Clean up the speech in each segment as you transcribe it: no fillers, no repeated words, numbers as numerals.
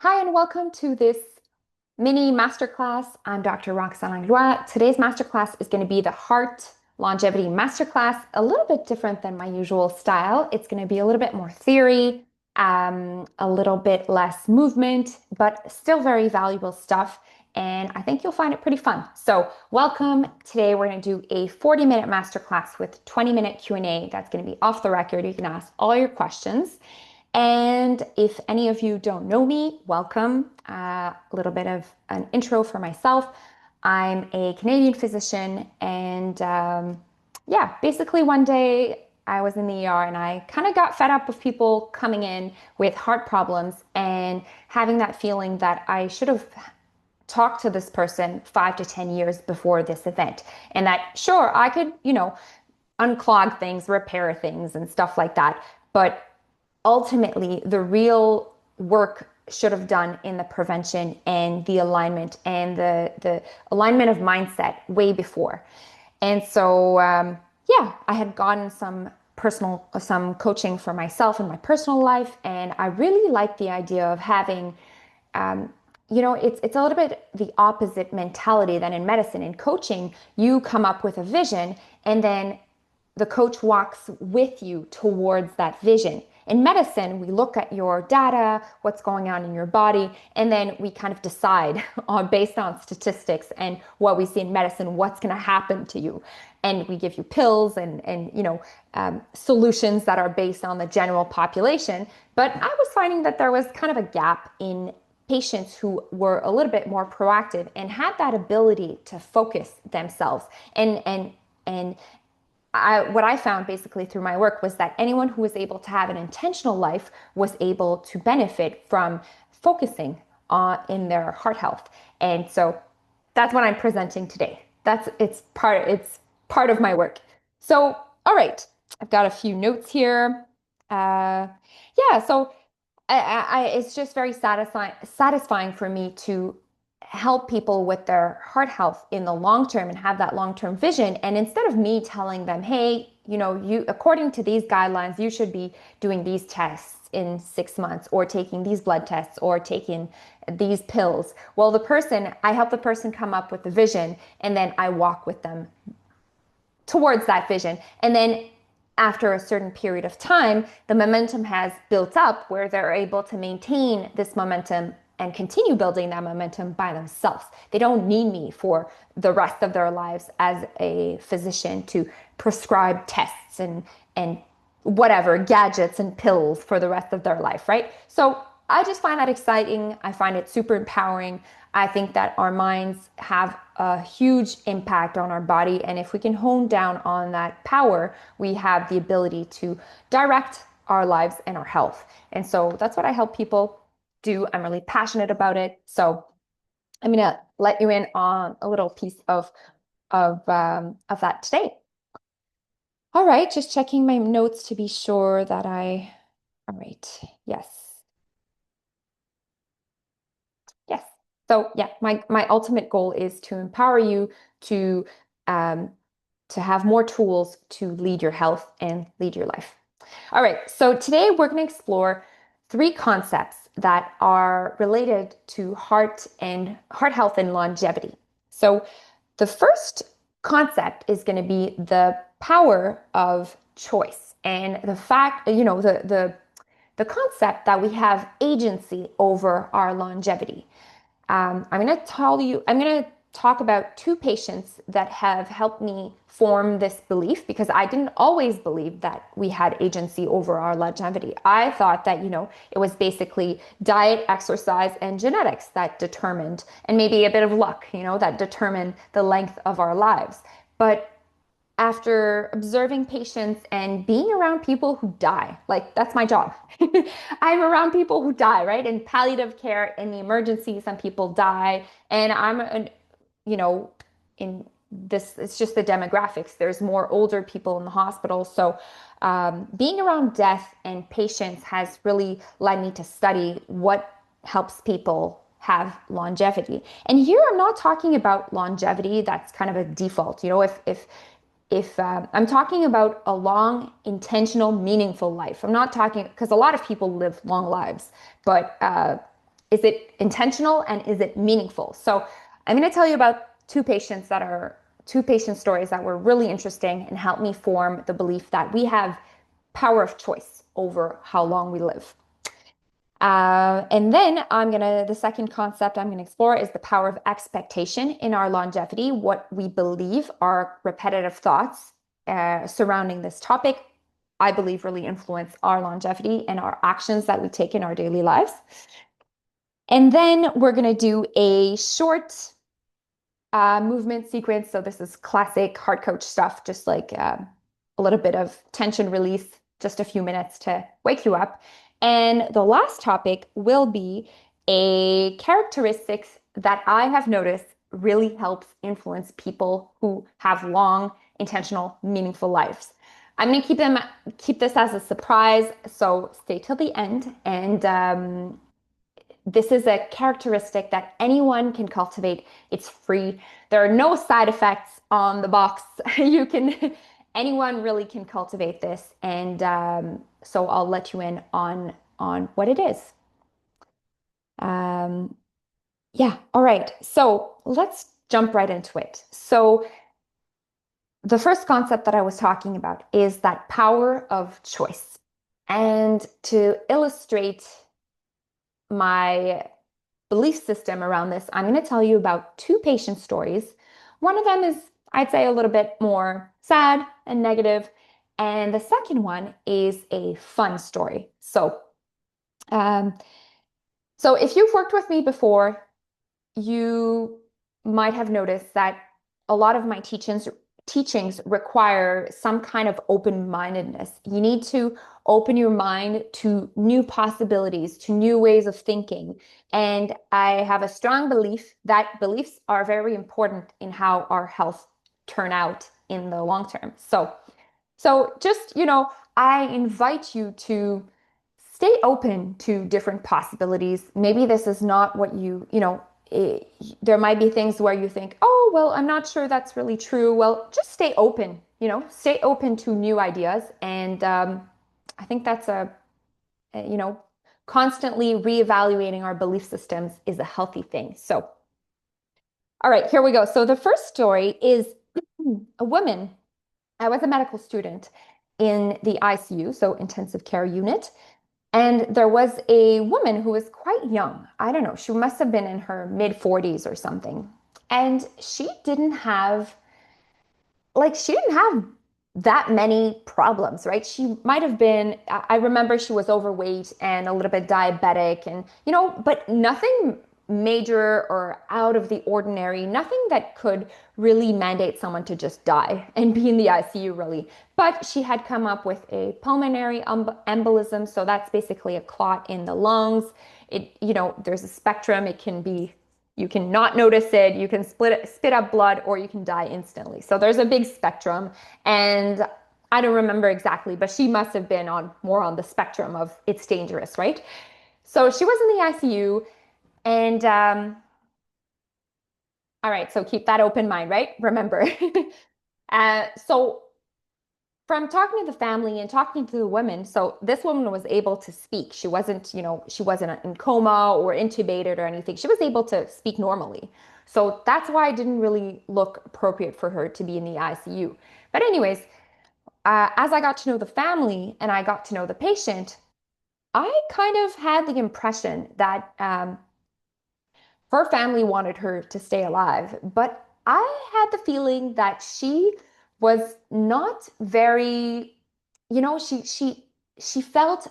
Hi, and welcome to this mini masterclass. I'm Dr. Roxane Langlois. Today's masterclass is going to be the Heart Longevity Masterclass, a little bit different than my usual style. It's going to be a little bit more theory, a little bit less movement, but still very valuable stuff. And I think you'll find it pretty fun. So welcome. Today we're going to do a 40-minute masterclass with 20-minute Q&A. That's going to be off the record. You can ask all your questions. And if any of you don't know me, welcome. A little bit of an intro for myself. I'm a Canadian physician, and yeah, basically one day I was in the ER and I kind of got fed up with people coming in with heart problems and having that feeling that I should have talked to this person 5 to 10 years before this event. And that, sure, I could, unclog things, repair things, and stuff like that. But ultimately the real work should have done in the prevention and the alignment and the alignment of mindset way before. And so, yeah, I had gotten some coaching for myself in my personal life, and I really like the idea of having it's a little bit the opposite mentality than in medicine. In coaching, you come up with a vision and then the coach walks with you towards that vision. In medicine, we look at your data, what's going on in your body, and then we kind of decide based on statistics and what we see in medicine, what's going to happen to you. And we give you pills and solutions that are based on the general population. But I was finding that there was kind of a gap in patients who were a little bit more proactive and had that ability to focus themselves and what I found basically through my work was that anyone who was able to have an intentional life was able to benefit from focusing in their heart health. And so that's what I'm presenting today. It's part of my work. So, all right, I've got a few notes here. Yeah, so it's just very satisfying for me to help people with their heart health in the long term and have that long-term vision. And instead of me telling them, hey, you according to these guidelines, you should be doing these tests in 6 months or taking these blood tests or taking these pills. Well, I help the person come up with the vision and then I walk with them towards that vision. And then after a certain period of time, the momentum has built up where they're able to maintain this momentum and continue building that momentum by themselves. They don't need me for the rest of their lives as a physician to prescribe tests and whatever gadgets and pills for the rest of their life, right? So I just find that exciting. I find it super empowering. I think that our minds have a huge impact on our body. And if we can hone down on that power, we have the ability to direct our lives and our health. And so that's what I help people do. I'm really passionate about it. So I'm going to let you in on a little piece of that today. All right, just checking my notes to be sure that all right, yes. Yes. So yeah, my ultimate goal is to empower you to um, to have more tools to lead your health and lead your life. All right. So today we're going to explore three concepts that are related to heart health and longevity. So the first concept is going to be the power of choice and the fact, the concept that we have agency over our longevity. I'm going to talk about two patients that have helped me form this belief because I didn't always believe that we had agency over our longevity. I thought that, it was basically diet, exercise, and genetics that determined, and maybe a bit of luck, that determined the length of our lives. But after observing patients and being around people who die, like that's my job. I'm around people who die, right? In palliative care, in the emergency, some people die. And you know, in this, it's just the demographics. There's more older people in the hospital. So being around death and patients has really led me to study what helps people have longevity. And here I'm not talking about longevity that's kind of a default. If I'm talking about a long, intentional, meaningful life. I'm not talking because a lot of people live long lives, but is it intentional and is it meaningful? So I'm going to tell you about two patient stories that were really interesting and helped me form the belief that we have power of choice over how long we live. And then the second concept I'm gonna explore is the power of expectation in our longevity, what we believe are repetitive thoughts surrounding this topic, I believe really influence our longevity and our actions that we take in our daily lives. And then we're gonna do a short movement sequence. So this is classic hard coach stuff, just like a little bit of tension release, just a few minutes to wake you up. And the last topic will be a characteristics that I have noticed really helps influence people who have long, intentional, meaningful lives. I'm going to keep this as a surprise, so stay till the end. And this is a characteristic that anyone can cultivate. It's free. There are no side effects on the box. You can, anyone really can cultivate this. And so I'll let you in on what it is. Um, yeah, all right. So let's jump right into it. So the first concept that I was talking about is that power of choice. And to illustrate my belief system around this, I'm going to tell you about two patient stories. One of them is, I'd say, a little bit more sad and negative, and the second one is a fun story. Um, so if you've worked with me before, you might have noticed that a lot of my teachings require some kind of open-mindedness. You need to open your mind to new possibilities, to new ways of thinking. And I have a strong belief that beliefs are very important in how our health turn out in the long term. So just, I invite you to stay open to different possibilities. Maybe this is not what there might be things where you think, oh, well, I'm not sure that's really true. Well, just stay open, stay open to new ideas. And I think that's constantly reevaluating our belief systems is a healthy thing. So, all right, here we go. So the first story is a woman. I was a medical student in the ICU, so intensive care unit. And there was a woman who was quite young. I don't know, she must have been in her mid 40s or something. And she didn't have that many problems, right? She might have been, I remember she was overweight and a little bit diabetic and, but nothing major or out of the ordinary, nothing that could really mandate someone to just die and be in the ICU, really. But she had come up with a pulmonary embolism. So that's basically a clot in the lungs. There's a spectrum. It can be you can not notice it, you can spit up blood, or you can die instantly. So there's a big spectrum. And I don't remember exactly, but she must have been more on the spectrum of it's dangerous, right? So she was in the ICU. And all right, so keep that open mind, right? Remember. So from talking to the family and talking to the women, so this woman was able to speak. She wasn't in coma or intubated or anything. She was able to speak normally. So that's why it didn't really look appropriate for her to be in the ICU. But anyways, as I got to know the family and I got to know the patient, I kind of had the impression that her family wanted her to stay alive, but I had the feeling that she was not very, you know, she felt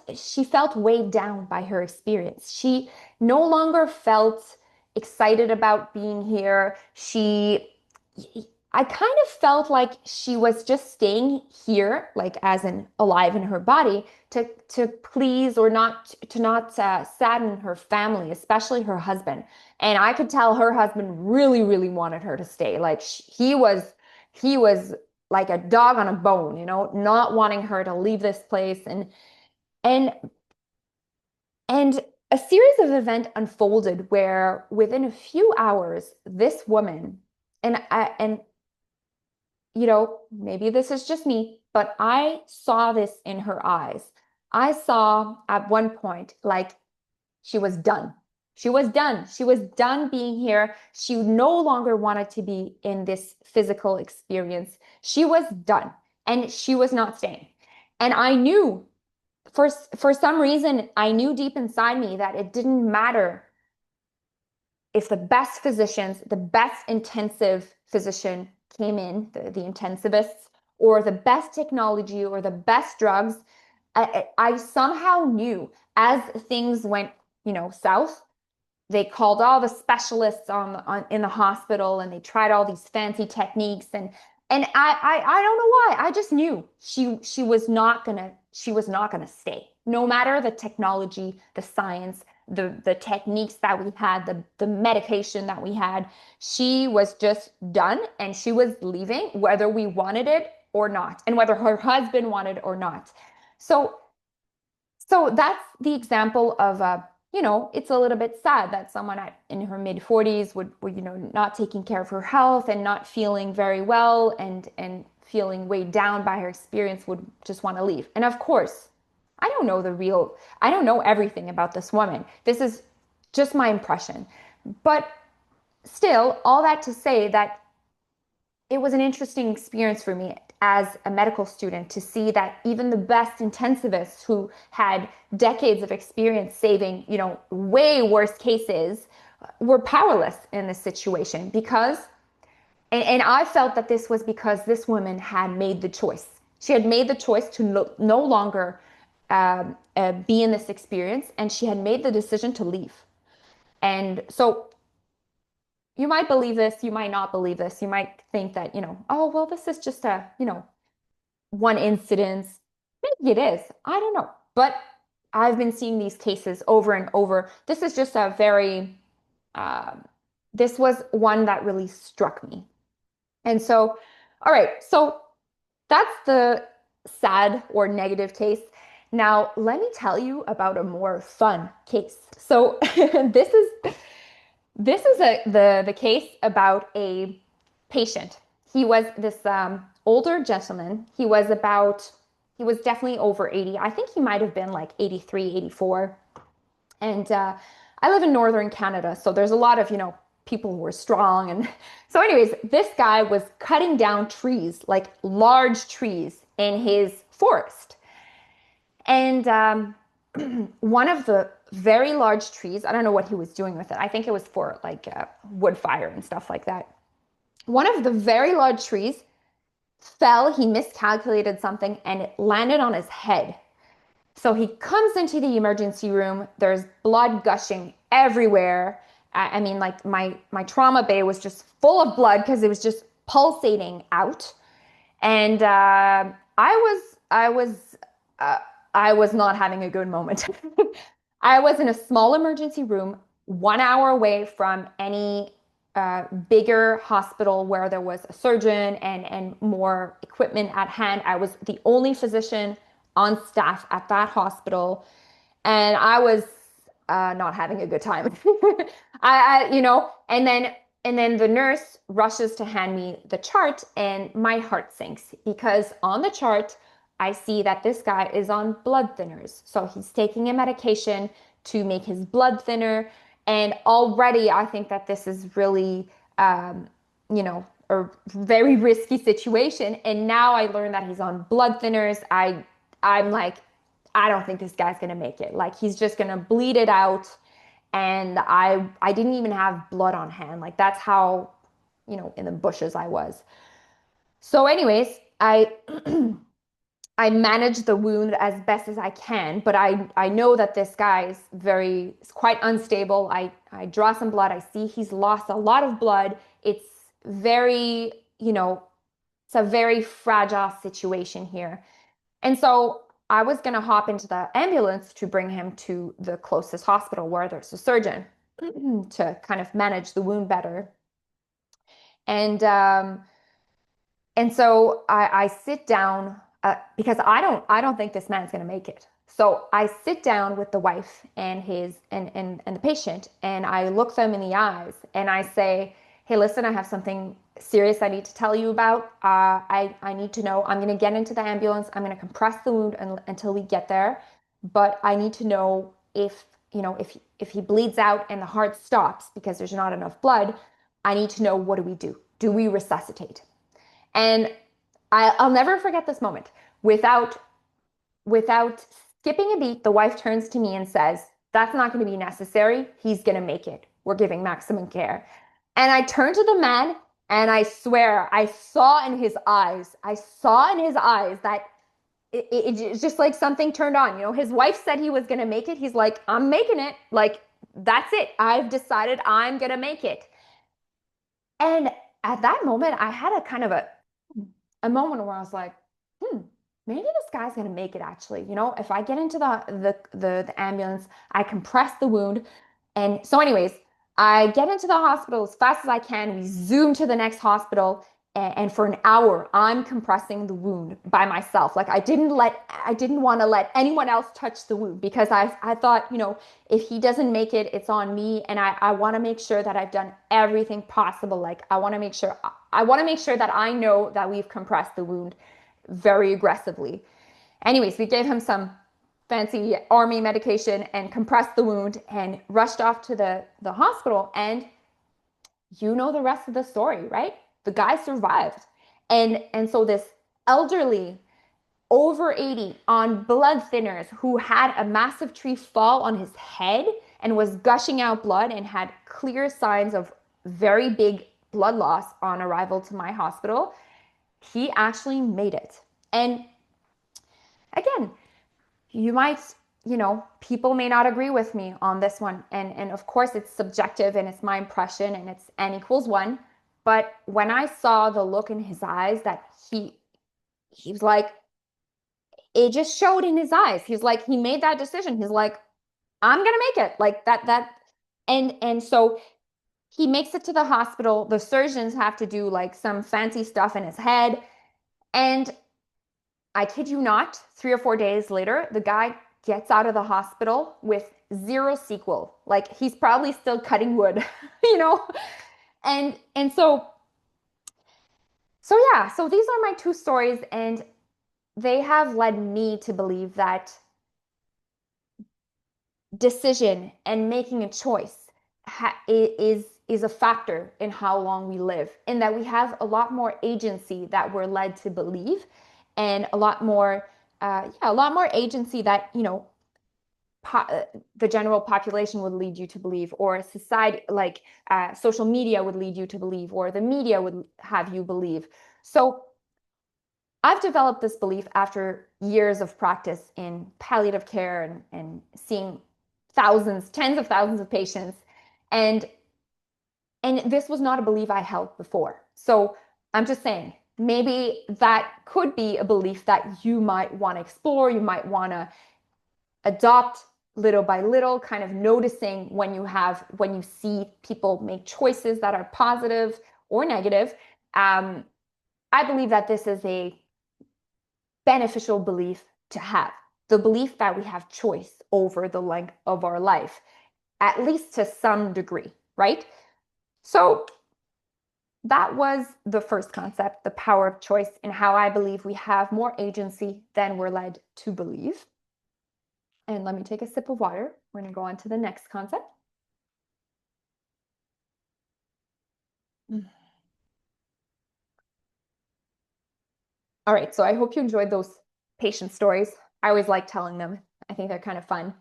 weighed down by her experience. She no longer felt excited about being here. I kind of felt like she was just staying here, like as in alive in her body, to please or not sadden her family, especially her husband. And I could tell her husband really, really wanted her to stay. Like he was like a dog on a bone, not wanting her to leave this place. And and a series of events unfolded where within a few hours, this woman, and maybe this is just me, but I saw this in her eyes. I saw at one point like she was done. She was done. She was done being here. She no longer wanted to be in this physical experience. She was done and she was not staying. And I knew for some reason, I knew deep inside me that it didn't matter if the best physicians, the best intensive physician came in, the intensivists, or the best technology or the best drugs. I somehow knew as things went, south, they called all the specialists on in the hospital and they tried all these fancy techniques and I don't know why. I just knew she was not gonna stay. No matter the technology, the science, the techniques that we had, the medication that we had, she was just done and she was leaving whether we wanted it or not, and whether her husband wanted or not. So so that's the example of it's a little bit sad that someone in her mid 40s would, not taking care of her health and not feeling very well and feeling weighed down by her experience would just want to leave. And of course, I don't know everything about this woman. This is just my impression. But still, all that to say that it was an interesting experience for me as a medical student to see that even the best intensivists who had decades of experience saving, way worse cases were powerless in this situation because, and I felt that this was because this woman had made the choice. She had made the choice to no longer be in this experience and she had made the decision to leave. And so you might believe this, you might not believe this. You might think that, oh, well, this is just one incidence. Maybe it is. I don't know. But I've been seeing these cases over and over. This is just uh, this was one that really struck me. And so, all right, so that's the sad or negative case. Now, let me tell you about a more fun case. So, this is the case about a patient. He was this older gentleman. He was definitely over 80. I think he might have been like 83, 84. And I live in northern Canada, so there's a lot of, people who are strong. And so, anyways, this guy was cutting down trees, like large trees in his forest. And one of the very large trees, I don't know what he was doing with it. I think it was for like wood fire and stuff like that. One of the very large trees fell, he miscalculated something, and it landed on his head. So he comes into the emergency room. There's blood gushing everywhere. I mean, like my trauma bay was just full of blood because it was just pulsating out. And uh, I was not having a good moment. I was in a small emergency room, 1 hour away from any bigger hospital where there was a surgeon and more equipment at hand. I was the only physician on staff at that hospital, and I was not having a good time. And then the nurse rushes to hand me the chart, and my heart sinks because on the chart, I see that this guy is on blood thinners. So he's taking a medication to make his blood thinner. And already I think that this is really, a very risky situation. And now I learned that he's on blood thinners. I'm like, I don't think this guy's gonna make it. Like he's just gonna bleed it out. And I didn't even have blood on hand. Like that's how, in the bushes I was. So anyways, I manage the wound as best as I can, but I know that this guy is quite unstable. I draw some blood. I see he's lost a lot of blood. It's very, it's a very fragile situation here. And so I was going to hop into the ambulance to bring him to the closest hospital where there's a surgeon to kind of manage the wound better. And and so I sit down because I don't think this man's going to make it. So I sit down with the wife and and the patient, and I look them in the eyes and I say, "Hey, listen, I have something serious I need to tell you about. I need to know. I'm going to get into the ambulance. I'm going to compress the wound until we get there, but I need to know if if he bleeds out and the heart stops because there's not enough blood, I need to know, what do we do? Do we resuscitate? And I'll never forget this moment. Without skipping a beat, the wife turns to me and says, "That's not going to be necessary. He's going to make it. We're giving maximum care." And I turned to the man and I swear I saw in his eyes that it's just like something turned on. His wife said he was going to make it. He's like, "I'm making it. Like, that's it. I've decided I'm going to make it." And at that moment, I had a kind of a moment where I was like, hmm, maybe this guy's gonna make it actually. If I get into the ambulance, I compress the wound. And so, anyways, I get into the hospital as fast as I can. We zoom to the next hospital, and for an hour, I'm compressing the wound by myself. Like I didn't want to let anyone else touch the wound because I thought, if he doesn't make it, it's on me. And I want to make sure that I've done everything possible. Like I want to make sure that I know that we've compressed the wound very aggressively. Anyways, we gave him some fancy army medication and compressed the wound and rushed off to the hospital. And you know the rest of the story, right? The guy survived. And so this elderly, over 80, on blood thinners, who had a massive tree fall on his head and was gushing out blood and had clear signs of very big blood loss on arrival to my hospital, he actually made it. And again, you might, people may not agree with me on this one. And of course it's subjective and it's my impression and it's n equals one. But when I saw the look in his eyes that he was like, it just showed in his eyes. He's like, he made that decision. He's like, I'm gonna make it. Like that. And so he makes it to the hospital. The surgeons have to do like some fancy stuff in his head. And I kid you not, 3 or 4 days later, the guy gets out of the hospital with zero sequel. Like he's probably still cutting wood, you know? And so yeah, so these are my two stories, and they have led me to believe that decision and making a choice is a factor in how long we live, and that we have a lot more agency that we're led to believe, and a lot more agency that the general population would lead you to believe, or society, like social media would lead you to believe, or the media would have you believe. So I've developed this belief after years of practice in palliative care and seeing thousands, tens of thousands of patients. And this was not a belief I held before. So I'm just saying, maybe that could be a belief that you might want to explore, you might want to adopt little by little, kind of noticing when you see people make choices that are positive or negative. I believe that this is a beneficial belief to have, the belief that we have choice over the length of our life, at least to some degree, right? So that was the first concept, the power of choice, and how I believe we have more agency than we're led to believe. And let me take a sip of water. We're going to go on to the next concept. All right, so I hope you enjoyed those patient stories. I always like telling them. I think they're kind of fun.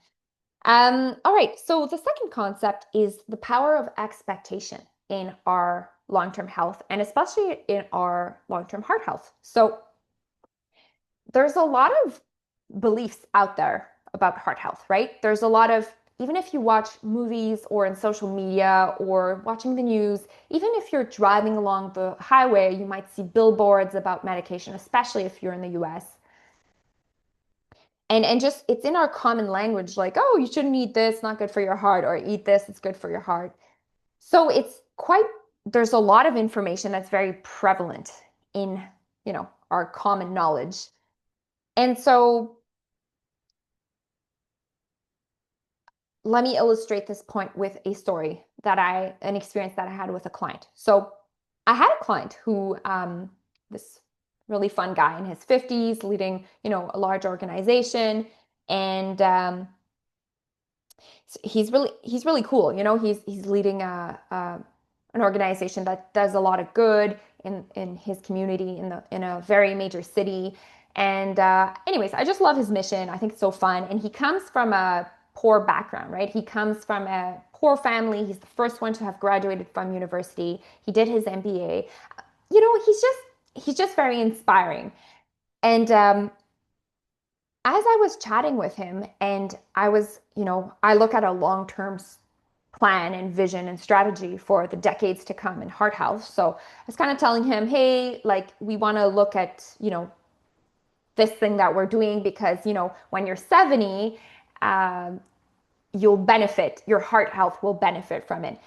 All right, so the second concept is the power of expectation in our long-term health, and especially in our long-term heart health. So there's a lot of beliefs out there about heart health, right? There's a lot of, even if you watch movies or in social media or watching the news, even if you're driving along the highway, you might see billboards about medication, especially if you're in the US. And just it's in our common language, like, oh, you shouldn't eat this, not good for your heart, or eat this, it's good for your heart. So there's a lot of information that's very prevalent in, our common knowledge. And so let me illustrate this point with a story an experience that I had with a client. So I had a client who, this really fun guy in his 50s, leading, a large organization. And He's really cool. He's leading an organization that does a lot of good in his community in a very major city. And anyways, I just love his mission. I think it's so fun. And he comes from a poor background, right? He comes from a poor family. He's the first one to have graduated from university. He did his MBA. He's just very inspiring. And as I was chatting with him, and I look at a long-term plan and vision and strategy for the decades to come in heart health. So I was kind of telling him, hey, like we want to look at, this thing that we're doing because, when you're 70, um, you'll benefit, your heart health will benefit from it.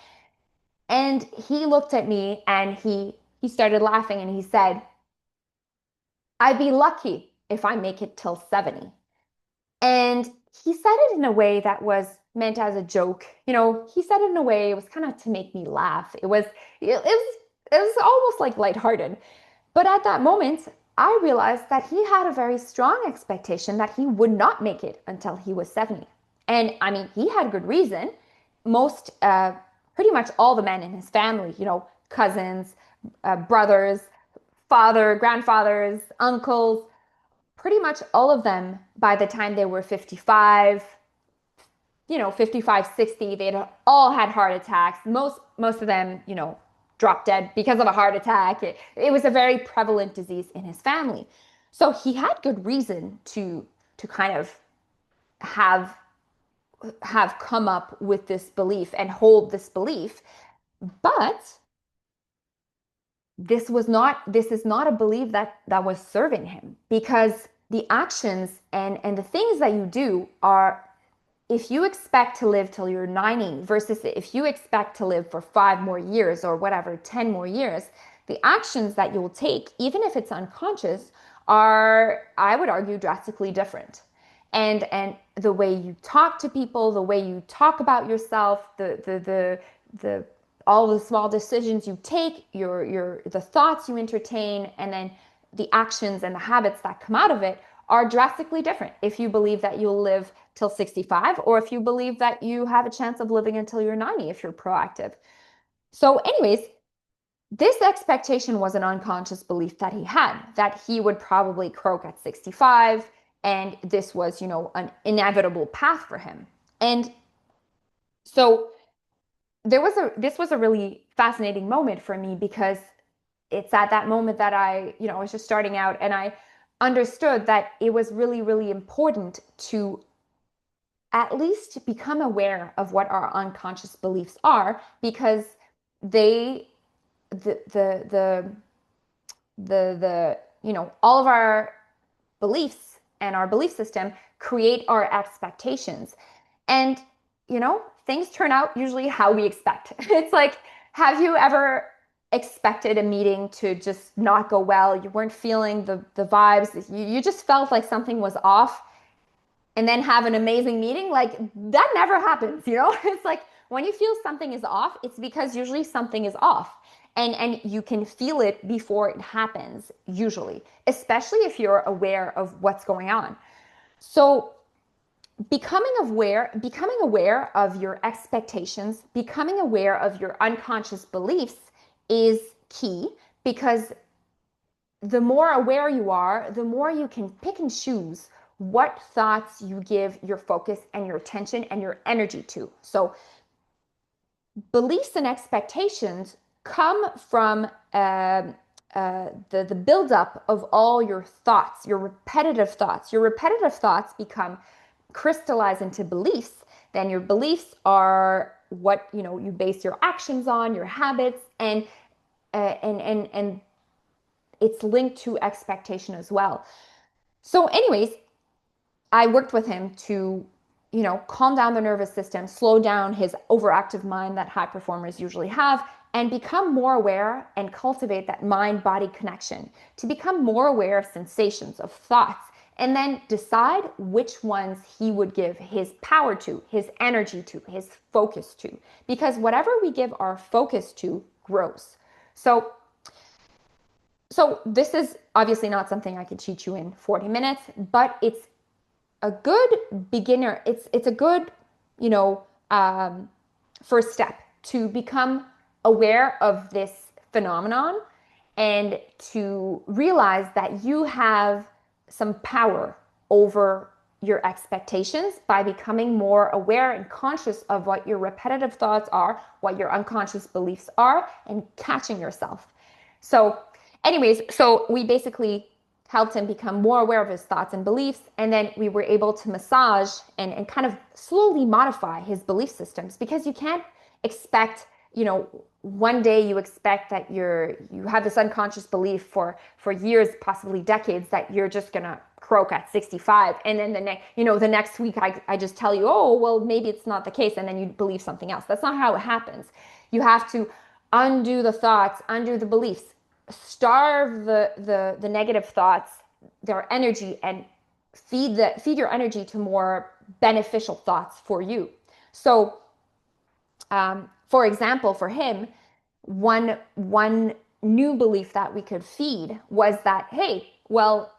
And he looked at me and he started laughing and he said, I'd be lucky if I make it till 70. And he said it in a way that was meant as a joke. He said it in a way it was kind of to make me laugh. It was almost like lighthearted. But at that moment, I realized that he had a very strong expectation that he would not make it until he was 70. And I mean, he had good reason. Most, pretty much all the men in his family, cousins, brothers, father, grandfathers, uncles, pretty much all of them by the time they were 55, 55, 60, they'd all had heart attacks. Most of them, dropped dead because of a heart attack. It was a very prevalent disease in his family. So he had good reason to kind of have have come up with this belief and hold this belief. But this is not a belief that was serving him, because the actions and the things that you do are, if you expect to live till you're 90 versus if you expect to live for 5 more years or whatever, 10 more years, the actions that you'll take, even if it's unconscious, are, I would argue, drastically different. And the way you talk to people, the way you talk about yourself, the all the small decisions you take, the thoughts you entertain, and then the actions and the habits that come out of it are drastically different if you believe that you'll live till 65 or if you believe that you have a chance of living until you're 90 if you're proactive. So, anyways, this expectation was an unconscious belief that he had, that he would probably croak at 65, and this was, an inevitable path for him. And so this was a really fascinating moment for me, because it's at that moment that I was just starting out, and I understood that it was really, really important to at least become aware of what our unconscious beliefs are, because they the all of our beliefs and our belief system create our expectations. And things turn out usually how we expect. It's like, have you ever expected a meeting to just not go well? You weren't feeling the vibes, you just felt like something was off, and then have an amazing meeting? Like, that never happens. It's like, when you feel something is off, it's because usually something is off, and you can feel it before it happens, usually, especially if you're aware of what's going on. So becoming aware of your expectations, becoming aware of your unconscious beliefs is key, because the more aware you are, the more you can pick and choose what thoughts you give your focus and your attention and your energy to. So beliefs and expectations come from the buildup of all your thoughts, your repetitive thoughts. Your repetitive thoughts become crystallized into beliefs. Then your beliefs are what you base your actions on, your habits, and it's linked to expectation as well. So, anyways, I worked with him to, calm down the nervous system, slow down his overactive mind that high performers usually have, and become more aware and cultivate that mind-body connection, to become more aware of sensations, of thoughts, and then decide which ones he would give his power to, his energy to, his focus to. Because whatever we give our focus to grows. So this is obviously not something I could teach you in 40 minutes, but it's a good beginner. It's a good you know, first step to become aware of this phenomenon and to realize that you have some power over your expectations by becoming more aware and conscious of what your repetitive thoughts are, what your unconscious beliefs are, and catching yourself. So, anyways, so we basically helped him become more aware of his thoughts and beliefs. And then we were able to massage and kind of slowly modify his belief systems because you can't expect, one day you expect that you have this unconscious belief for years, possibly decades, that you're just gonna croak at 65. And then the next week I just tell you, oh, well, maybe it's not the case. And then you believe something else. That's not how it happens. You have to undo the thoughts, undo the beliefs, starve the negative thoughts, their energy, and feed your energy to more beneficial thoughts for you. So, for example, for him, one new belief that we could feed was that, hey, well,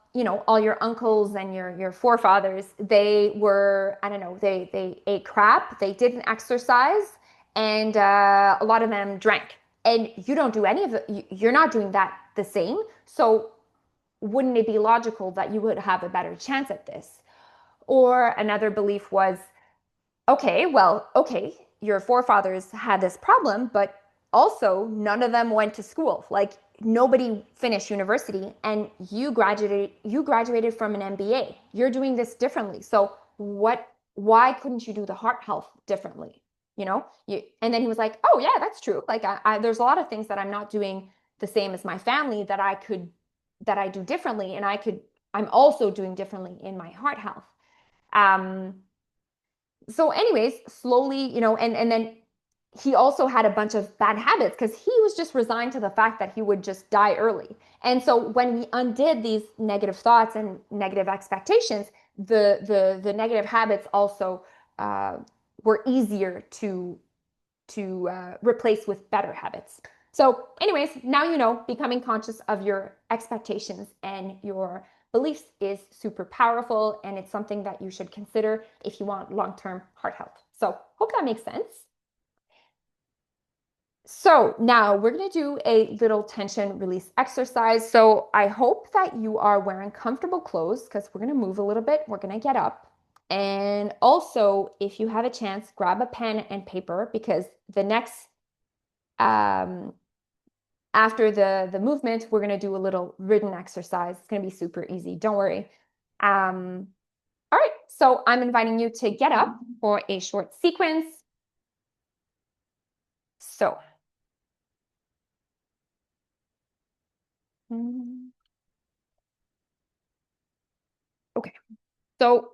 all your uncles and your forefathers, they were, I don't know, they ate crap, they didn't exercise, and a lot of them drank. And you don't do any of it. You're not doing that the same. So wouldn't it be logical that you would have a better chance at this? Or another belief was, okay, your forefathers had this problem, but also none of them went to school. Like nobody finished university, and you graduated from an MBA. You're doing this differently. So why couldn't you do the heart health differently? And then he was like, oh yeah, that's true. Like there's a lot of things that I'm not doing the same as my family that I do differently, and I'm also doing differently in my heart health. Um, so anyways, slowly, and then he also had a bunch of bad habits because he was just resigned to the fact that he would just die early. And so when we undid these negative thoughts and negative expectations, the negative habits also were easier to replace with better habits. So, anyways, now becoming conscious of your expectations and your beliefs is super powerful, and it's something that you should consider if you want long-term heart health. So, hope that makes sense. So now we're going to do a little tension release exercise. So I hope that you are wearing comfortable clothes because we're going to move a little bit. We're going to get up. And also, if you have a chance, grab a pen and paper because the next, after the movement, we're going to do a little written exercise. It's going to be super easy. Don't worry. All right. So I'm inviting you to get up for a short sequence. So. Okay. So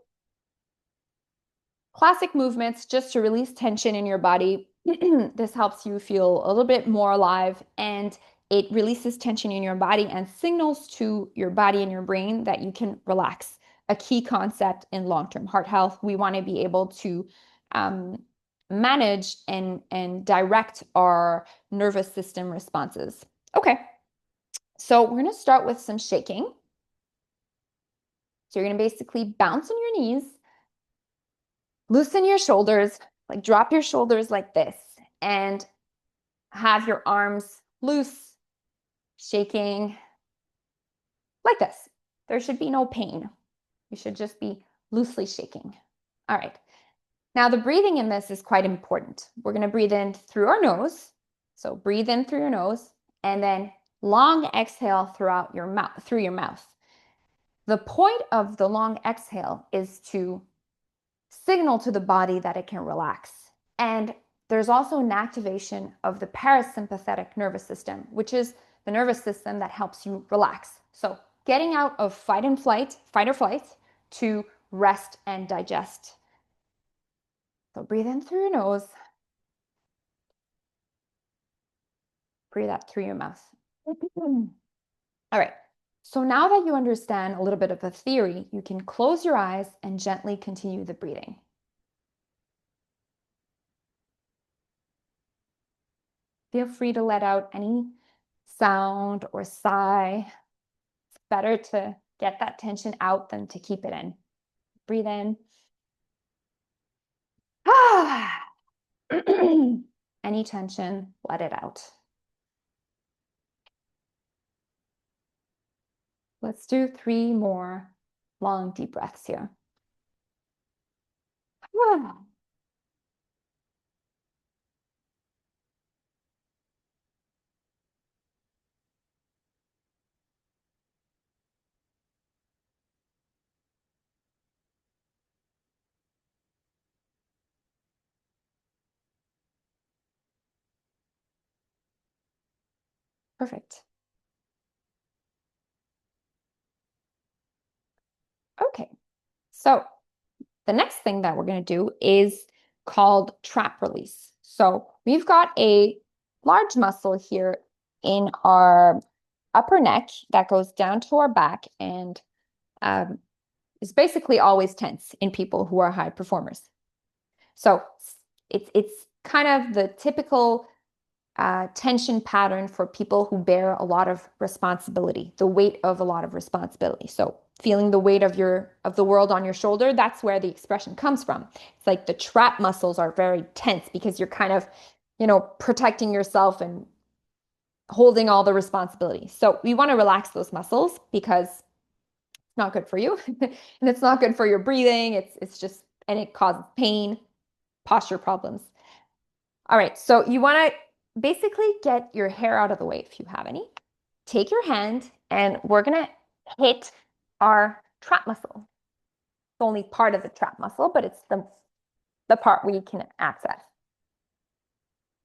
classic movements just to release tension in your body. This helps you feel a little bit more alive, and it releases tension in your body and signals to your body and your brain that you can relax. A key concept in long-term heart health. We want to be able to manage and direct our nervous system responses. Okay, so we're going to start with some shaking. So you're going to basically bounce on your knees, loosen your shoulders, like drop your shoulders like this, and have your arms loose, shaking like this. There should be no pain. You should just be loosely shaking. All right. Now, the breathing in this is quite important. We're going to breathe in through our nose. So breathe in through your nose, and then long exhale throughout your mouth, through your mouth. The point of the long exhale is to signal to the body that it can relax. And there's also an activation of the parasympathetic nervous system, which is the nervous system that helps you relax. So getting out of fight or flight, to rest and digest. So breathe in through your nose. Breathe out through your mouth. All right. So now that you understand a little bit of the theory, you can close your eyes and gently continue the breathing. Feel free to let out any sound or sigh. It's better to get that tension out than to keep it in. Breathe in. Any tension, let it out. Let's do 3 more long, deep breaths here. Perfect. Okay, so the next thing that we're going to do is called trap release. So we've got a large muscle here in our upper neck that goes down to our back and um, is basically always tense in people who are high performers. So it's kind of the typical tension pattern for people who bear a lot of responsibility, the weight of a lot of responsibility. So feeling the weight of the world on your shoulder, that's where the expression comes from. It's like the trap muscles are very tense because you're kind of, protecting yourself and holding all the responsibility. So we want to relax those muscles because it's not good for you and it's not good for your breathing. It's just and it causes pain, posture problems. All right, so you want to basically get your hair out of the way if you have any. Take your hand and we're going to hit our trap muscle. It's only part of the trap muscle, but it's the part we can access.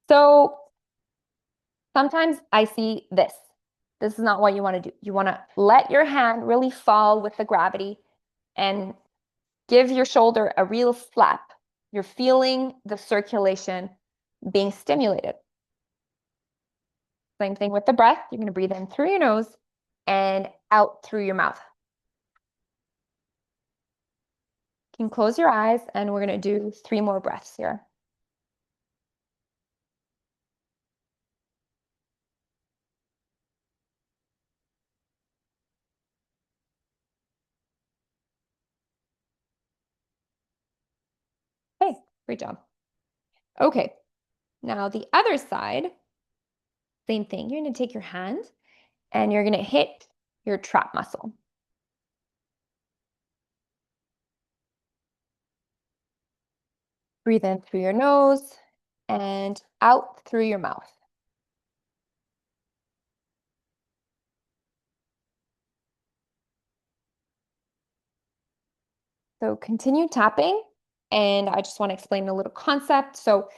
So sometimes I see this. This is not what you want to do. You want to let your hand really fall with the gravity and give your shoulder a real slap. You're feeling the circulation being stimulated. Same thing with the breath. You're going to breathe in through your nose and out through your mouth. You can close your eyes and we're going to do 3 more breaths here. Hey, great job. Okay, now the other side, same thing. You're going to take your hand and you're going to hit your trap muscle. Breathe in through your nose and out through your mouth. So continue tapping. And I just want to explain a little concept. So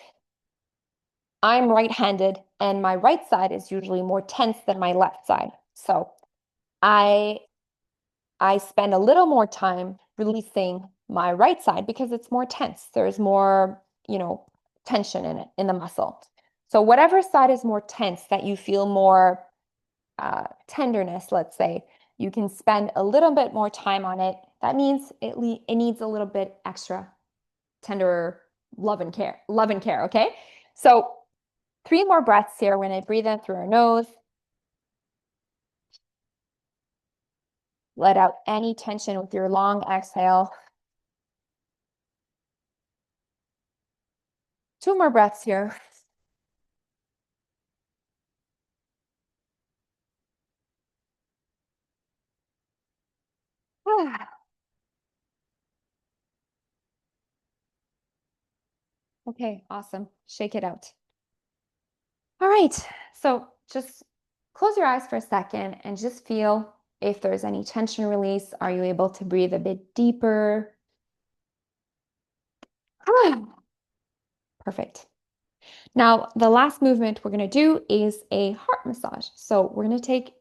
I'm right-handed and my right side is usually more tense than my left side. So I spend a little more time releasing my right side because it's more tense. There's more, tension in it, in the muscle. So whatever side is more tense that you feel more tenderness, let's say, you can spend a little bit more time on it. That means it needs a little bit extra tender love and care, okay? So 3 more breaths here. We're going to breathe in through our nose. Let out any tension with your long exhale. 2 more breaths here. Okay, awesome. Shake it out. All right, so just close your eyes for a second and just feel if there's any tension release. Are you able to breathe a bit deeper? Perfect. Now, the last movement we're going to do is a heart massage. So we're going to take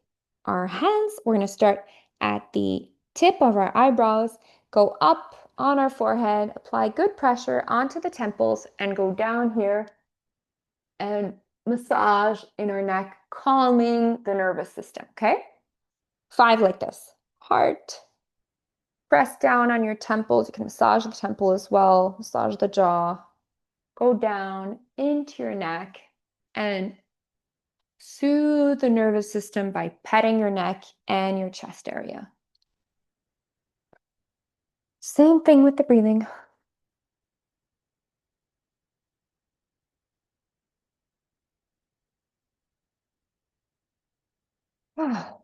our hands, we're going to start at the tip of our eyebrows, go up on our forehead, apply good pressure onto the temples, and go down here and massage in our neck, calming the nervous system, okay? 5 like this. Heart, press down on your temples. You can massage the temple as well, massage the jaw. Go down into your neck and soothe the nervous system by petting your neck and your chest area. Same thing with the breathing. Let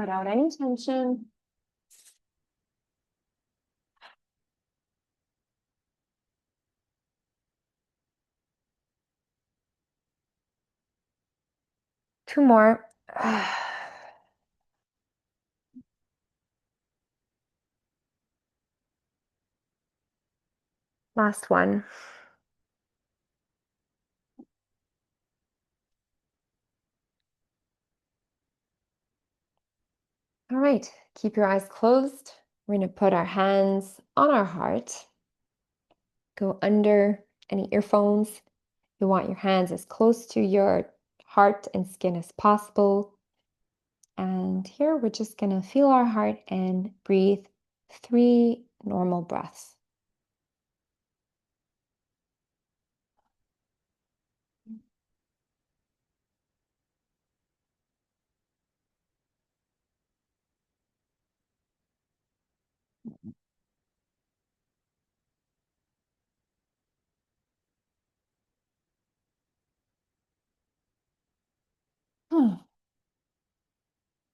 out any tension. Two more. Last one. All right, keep your eyes closed. We're going to put our hands on our heart, go under any earphones. You want your hands as close to your heart and skin as possible. And here we're just going to feel our heart and breathe 3 normal breaths.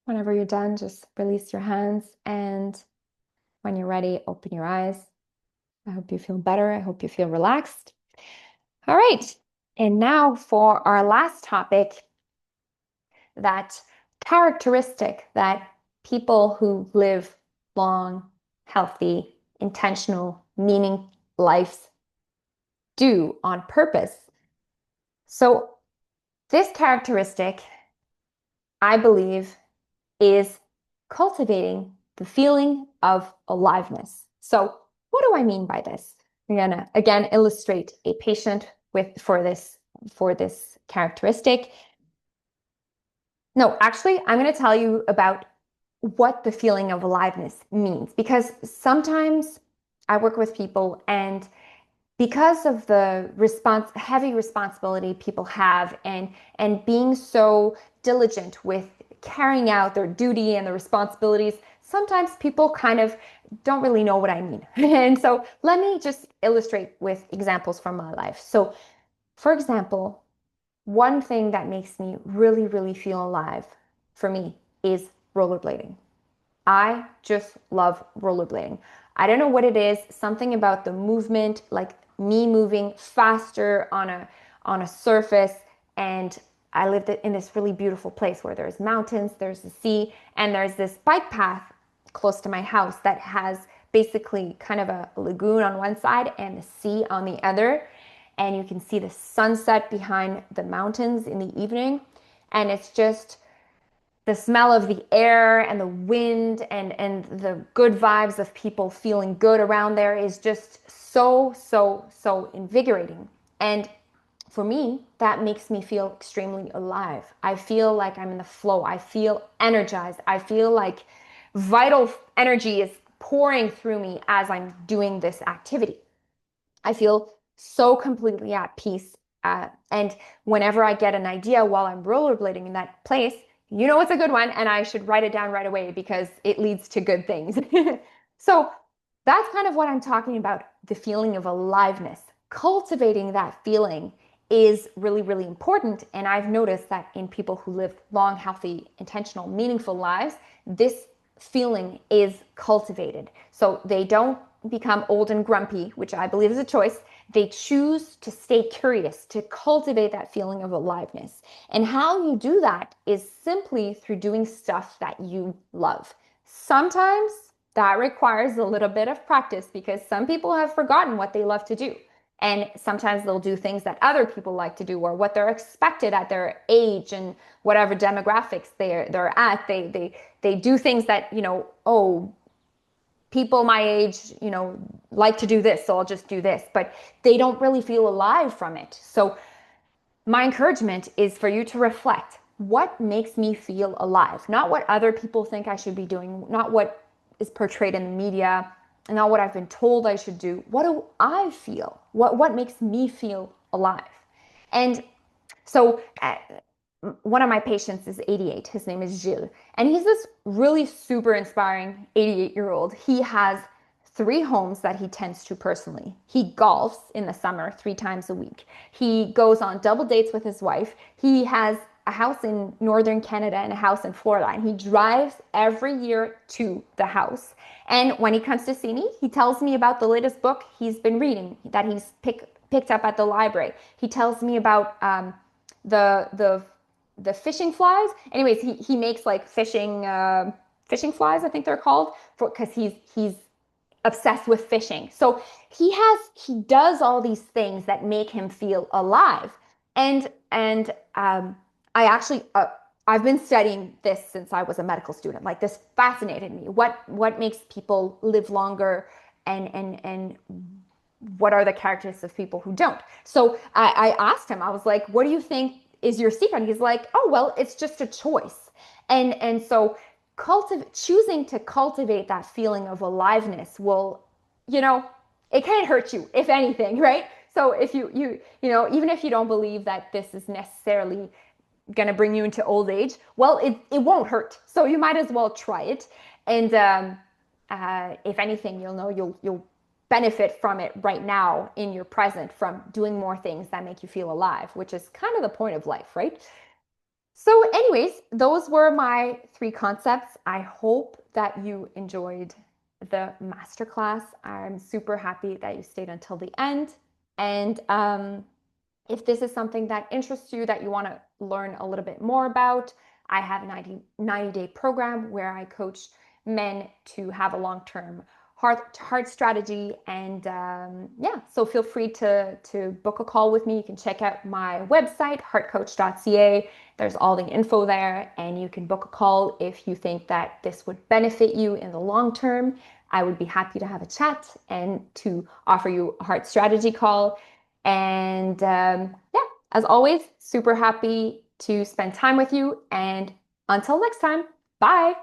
Whenever you're done, just release your hands. And when you're ready, open your eyes. I hope you feel better. I hope you feel relaxed. All right. And now for our last topic, that characteristic that people who live long, healthy, intentional, meaning lives do on purpose. So, this characteristic, I believe, is cultivating the feeling of aliveness. So, what do I mean by this? I'm gonna again illustrate a patient with for this characteristic. No, actually, I'm going to tell you about what the feeling of aliveness means because sometimes I work with people and because of the heavy responsibility people have and being so diligent with carrying out their duty and the responsibilities, sometimes people kind of don't really know what I mean. And so let me just illustrate with examples from my life. So, for example, one thing that makes me really, really feel alive for me is rollerblading. I just love rollerblading. I don't know what it is, something about the movement, like me moving faster on a surface. And I lived in this really beautiful place where there's mountains, there's the sea, and there's this bike path close to my house that has basically kind of a lagoon on one side and the sea on the other. And you can see the sunset behind the mountains in the evening. And it's just the smell of the air and the wind and the good vibes of people feeling good around there is just so invigorating. And for me, that makes me feel extremely alive. I feel like I'm in the flow. I feel energized. I feel like vital energy is pouring through me as I'm doing this activity. I feel so completely at peace. And whenever I get an idea while I'm rollerblading in that place, you know it's a good one, and I should write it down right away because it leads to good things. So that's kind of what I'm talking about, the feeling of aliveness. Cultivating that feeling is really, really important. And I've noticed that in people who live long, healthy, intentional, meaningful lives, this feeling is cultivated. So they don't become old and grumpy, which I believe is a choice. They choose to stay curious, to cultivate that feeling of aliveness. And how you do that is simply through doing stuff that you love. Sometimes that requires a little bit of practice because some people have forgotten what they love to do. And sometimes they'll do things that other people like to do or what they're expected at their age and whatever demographics they're at. They do things that, oh, people my age, like to do this, so I'll just do this. But they don't really feel alive from it. So my encouragement is for you to reflect. What makes me feel alive? Not what other people think I should be doing, not what is portrayed in the media, and not what I've been told I should do. What do I feel? What makes me feel alive? And so one of my patients is 88. His name is Gilles. And he's this really super inspiring 88-year-old. He has three homes that he tends to personally. He golfs in the summer 3 times a week. He goes on double dates with his wife. He has a house in northern Canada and a house in Florida, and he drives every year to the house. And when he comes to see me, he tells me about the latest book he's been reading that picked up at the library. He tells me about the the the fishing flies. Anyways, he makes like fishing flies, I think they're called, for because he's obsessed with fishing. So he does all these things that make him feel alive. And I actually I've been studying this since I was a medical student. Like this fascinated me. What makes people live longer and what are the characteristics of people who don't? So I asked him, I was like, what do you think is your secret? And he's like, oh, well, it's just a choice. And so choosing to cultivate that feeling of aliveness will, you know, it can't hurt you, if anything, right? So if even if you don't believe that this is necessarily going to bring you into old age, well, it won't hurt. So you might as well try it. And if anything, you'll benefit from it right now in your present from doing more things that make you feel alive, which is kind of the point of life, right? So, anyways, those were my three concepts. I hope that you enjoyed the masterclass. I'm super happy that you stayed until the end. And if this is something that interests you, that you want to learn a little bit more about, I have a 90-day program where I coach men to have a long-term heart strategy. And yeah, so feel free to book a call with me. You can check out my website, heartcoach.ca. There's all the info there, and you can book a call if you think that this would benefit you in the long term. I would be happy to have a chat and to offer you a heart strategy call. And yeah, as always, super happy to spend time with you. And until next time, bye.